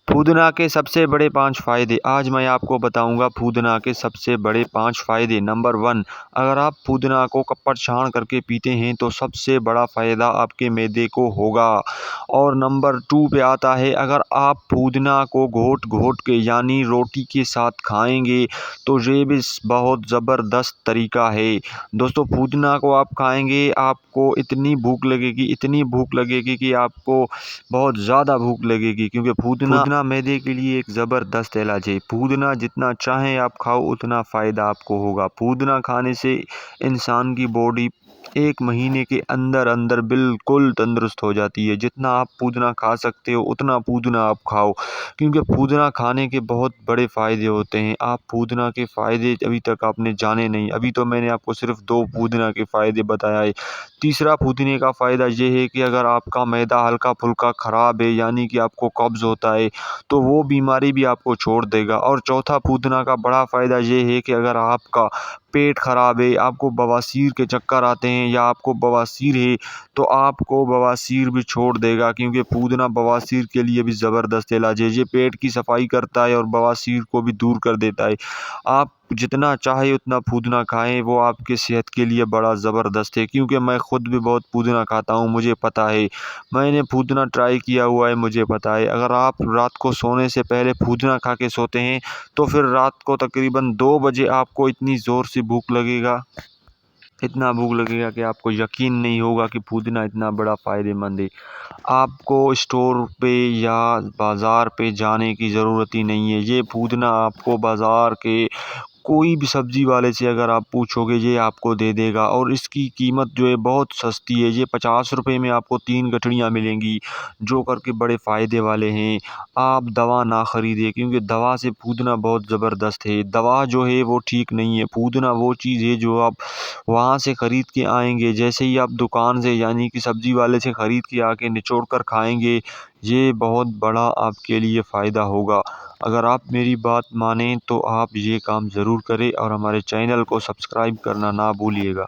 पुदीना के सबसे बड़े 5 फ़ायदे। आज मैं आपको बताऊंगा पुदीना के सबसे बड़े 5 फ़ायदे। नंबर 1, अगर आप पुदीना को कपड़ छान करके पीते हैं तो सबसे बड़ा फ़ायदा आपके मैदे को होगा। और नंबर 2 पे आता है, अगर आप पुदीना को घोट घोट के यानी रोटी के साथ खाएंगे तो ये भी बहुत ज़बरदस्त तरीका है। दोस्तों, पुदीना को आप खाएंगे, आपको इतनी भूख लगेगी कि आपको बहुत ज़्यादा भूख लगेगी, क्योंकि पुदीना मैदे के लिए एक ज़बरदस्त इलाज है। पुदीना जितना चाहें आप खाओ, उतना फ़ायदा आपको होगा। पुदीना खाने से इंसान की बॉडी 1 महीने के अंदर अंदर बिल्कुल तंदुरुस्त हो जाती है। जितना आप पुदीना खा सकते हो उतना पुदीना आप खाओ, क्योंकि पुदीना खाने के बहुत बड़े फ़ायदे होते हैं। आप पुदीना के फ़ायदे अभी तक आपने जाने नहीं। अभी तो मैंने आपको सिर्फ 2 पुदीना के फ़ायदे बताया है। तीसरा पुदीने का फ़ायदा ये है कि अगर आपका मैदा हल्का फुल्का ख़राब है, यानी कि आपको कब्ज़ होता है, तो वो बीमारी भी आपको छोड़ देगा। और चौथा पुदीना का बड़ा फ़ायदा ये है कि अगर आपका पेट ख़राब है, आपको बवासीर के चक्कर आते हैं या आपको बवासीर है, तो आपको बवासीर भी छोड़ देगा, क्योंकि पुदीना बवासीर के लिए भी ज़बरदस्त इलाज है। ये पेट की सफाई करता है और बवासीर को भी दूर कर देता है। आप जितना चाहे उतना पुदीना खाएं, वो आपके सेहत के लिए बड़ा ज़बरदस्त है। क्योंकि मैं ख़ुद भी बहुत पुदीना खाता हूं, मुझे पता है। मैंने पुदीना ट्राई किया हुआ है, मुझे पता है। अगर आप रात को सोने से पहले पुदीना खा के सोते हैं तो फिर रात को तकरीबन 2 बजे आपको इतनी ज़ोर से इतना भूख लगेगा कि आपको यकीन नहीं होगा कि पुदीना इतना बड़ा फ़ायदेमंद है। आपको स्टोर पे या बाज़ार पे जाने की ज़रूरत ही नहीं है। ये पुदीना आपको बाज़ार के कोई भी सब्ज़ी वाले से अगर आप पूछोगे, ये आपको दे देगा। और इसकी कीमत जो है बहुत सस्ती है। ये 50 रुपए में आपको 3 गठड़ियाँ मिलेंगी, जो करके बड़े फ़ायदे वाले हैं। आप दवा ना ख़रीदें, क्योंकि दवा से पुदीना बहुत ज़बरदस्त है। दवा जो है वो ठीक नहीं है। पुदीना वो चीज़ है जो आप वहाँ से ख़रीद के आएंगे, जैसे ही आप दुकान से यानी कि सब्ज़ी वाले से ख़रीद के आके निचोड़ कर खाएंगे, ये बहुत बड़ा आपके लिए फ़ायदा होगा। अगर आप मेरी बात मानें तो आप ये काम ज़रूर करें और हमारे चैनल को सब्सक्राइब करना ना भूलिएगा।